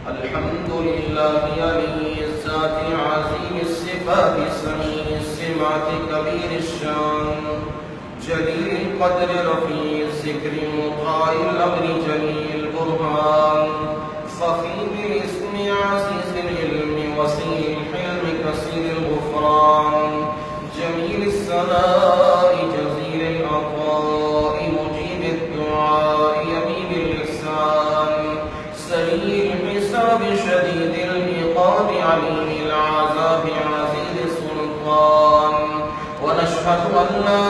الحمد لله علي الذات عظيم الصفات سميع السمعة كبير الشان جليل القدر رفيع الذكر مطاع الأمر جليل البرهان خفيف الاسم عزيز العلم وسيع الحلم كثير الغفران جميل الثناء جزيل العطاء مجيب الدعاء يمين الإحسان سريع الحساب شديد العقاب عليم العذاب عزيز السلطان ونشهد أن لا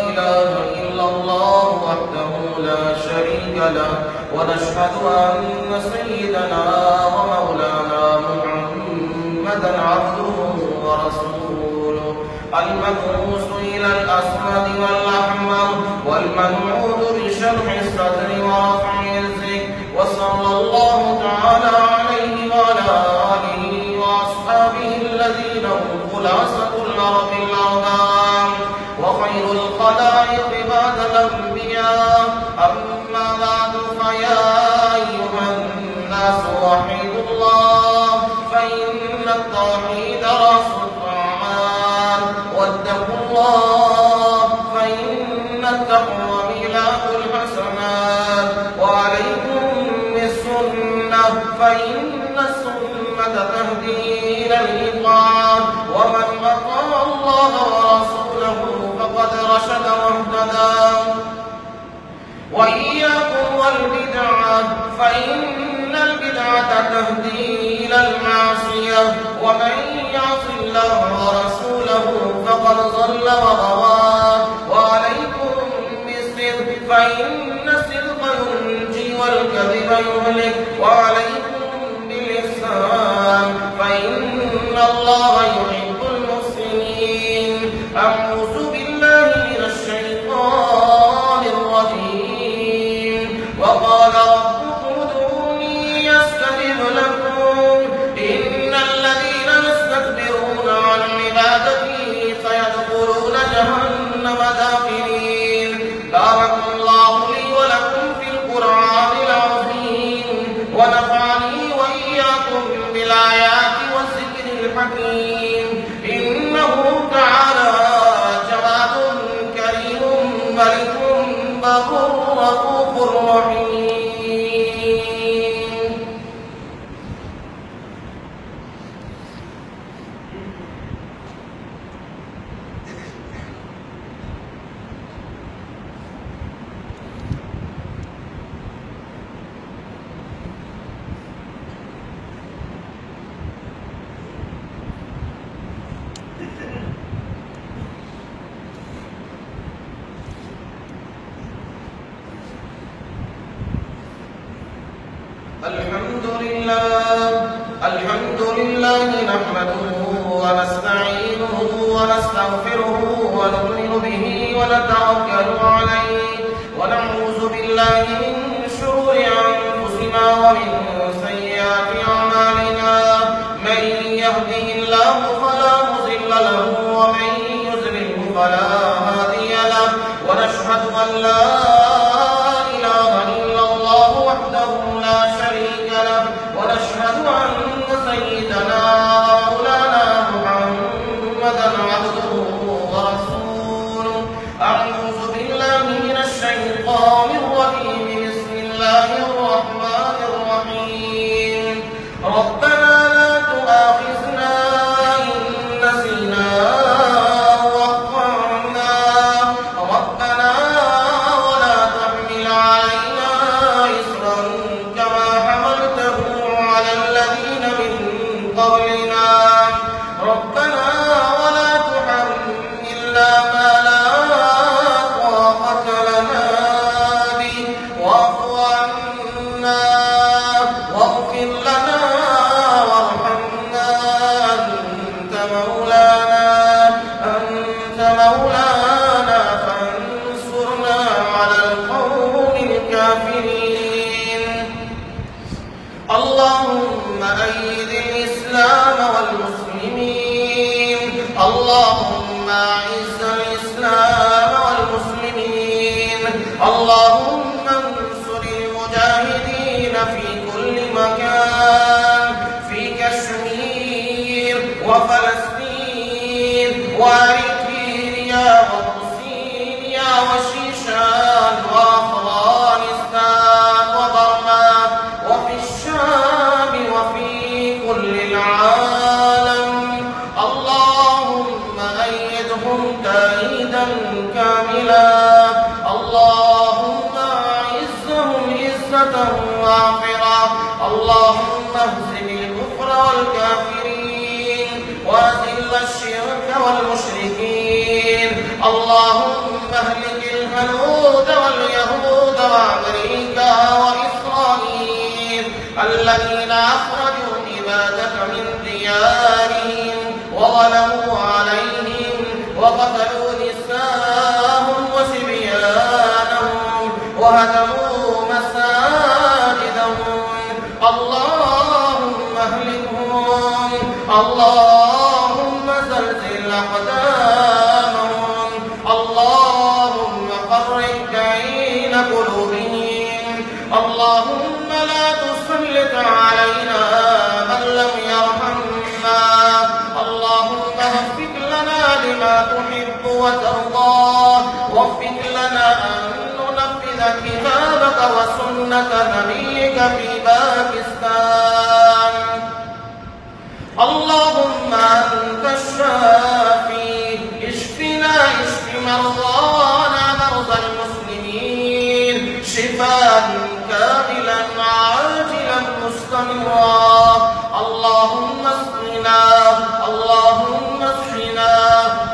إله إلا الله وحده لا شريك له ونشهد أن سيدنا ومولانا محمدا عبده ورسوله المبعوث إلى الأسود والأحمر والمنعوت بشرح الصدر ورفع الذكر وصلى الله تعالى عليه وعلى آله وأصحابه الذين هم خلاصة الأرض الأربعة وخير الخلائق بعد الأنبياء أما بعد فيا أيها الناس وحيد الله فإن التوحيد رأس الطاعات واتقوا الله فإن التقوى ميلاد الحسنات وعليكم بالسنة فإن السنة تهدي إلى الإطاعة ومن أطاع الله ورسوله فقد رشد واهتدى وإياكم والبدعة فإن البدعة تهدي إلى المعصية ومن يعص الله ورسوله فقد ضل وغوى وعليكم بالصدق فإن الصدق ينجي والكذب يهلك وعليكم بالإحسان فإن الله يحب المحسنين أعوذ بالله من الشيطان الرجيم وقال ربكم ادعوني يستجب لكم إن الذين يستكبرون عن عبادتي سيدخلون جهنم داخلين بارك الله لي ولكم في القرآن العظيم ونفعني وإياكم بالآيات والذكر الحكيم إنه تعالى جواد كريم ملك بر رؤوف رحيم الحمد لله نحمده ونستعينه ونستغفره ونؤمن به ونتوكل عليه ونعوذ بالله من شرور أنفسنا ومن سيئات أعمالنا من يهده الله فلا مضل له ومن يضلل فلا هادي له ونشهد أن لا إله إلا الله وحده لا شريك له ونشهد أن سيدنا مولانا محمدا عبده ورسوله أعوذ بالله من الشيطان الرجيم بسم الله الرحمن الرحيم ربنا لا تؤاخذنا إن نسينا وأخطأنا ربنا ولا تحمل علينا إصرا كما حملته على الذين من قبلنا ربنا ولا تحملنا ما لا طاقة لنا به واعف عنا واغفر لنا وارحمنا أنت مولانا فانصرنا على القوم الكافرين اللهم أيد الإسلام والمسلمين اللهم أعز الإسلام والمسلمين اللهم عيدا كاملا. اللهم أعزهم عزة وافرة. اللهم اهزم الكفر والكافرين وأذل الشرك والمشركين. اللهم اهلك الهنود واليهود وأمريكا وإسرائيل الذين أخرجوا عبادك من ديارهم وظلموا عليهم وقتلوا نساءهم وصبيانهم وهدموا مساجدهم. اللهم اهلكهم. اللهم زلزل أقدامهم. اللهم فرق بين قلوبهم. اللهم لا تسلط علينا من لم يرحمنا. اللهم وفق لنا لما تحب وترضى. وفق لنا أن ننفذ كتابك وسنة نبيك في باكستان. اللهم أنت الشافي. اشفنا اشف مرضانا مرضى المسلمين شفاء كاملا عاجلا مستمرا. اللهم اسقنا. اللهم اسقنا.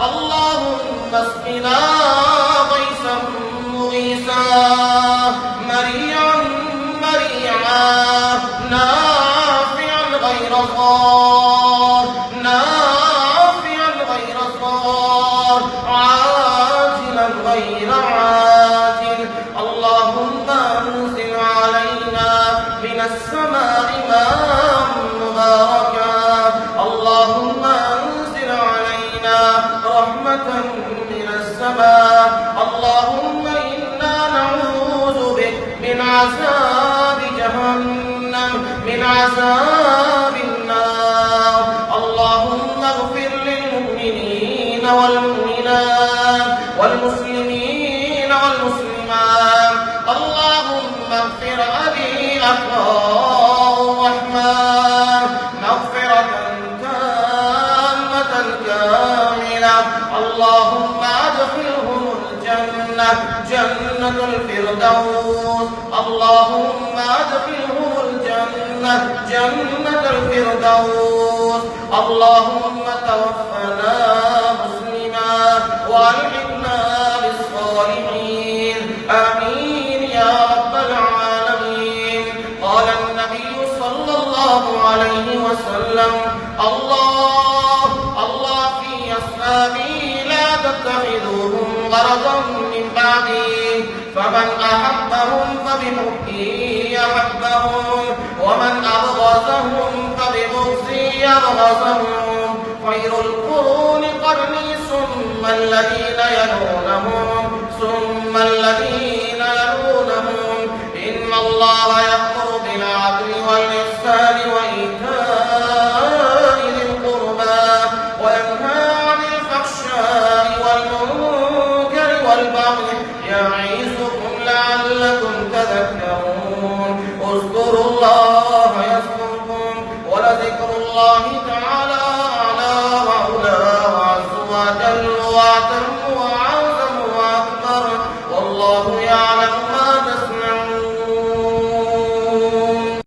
اللهم اسقنا غيثا مغيثا مريعا مريعا نافعا غير ضار نافعا غير ضار عاجلا غير عاجل. اللهم انزل علينا من السماء ماء مباركا. اللهم انزل علينا رحمة من السماء. اللهم إنا نعوذ بك من عذاب جهنم من عذاب النار. اللهم اغفر للمؤمنين والمؤمنات والمسلمين والمسلمات. اللهم اغفر أبي أخاه الرحمن مغفرة تامة كاملة. اللهم أدخلهم الجنة جنة الفردوس. اللهم أدخلهم الجنة جنة الفردوس. اللهم توفنا مسلما وألحقنا بالصالحين. آمين يا رب العالمين. قال النبي صلى الله عليه وسلم الله في أصحابي لا تتخذوهم غرضا من بعدي. فمن أحبهم فبحبي أحبهم ومن أبغضهم فببغضي أبغضهم. خير القرون قرني ثم الذين يلونهم ثم الذين يلونهم. إن الله يأمر بالعدل والإحسان وإيتاء ذي القربى وينهى عن الفحشاء والمنكر والبغي يعظكم لعلكم تذكرون.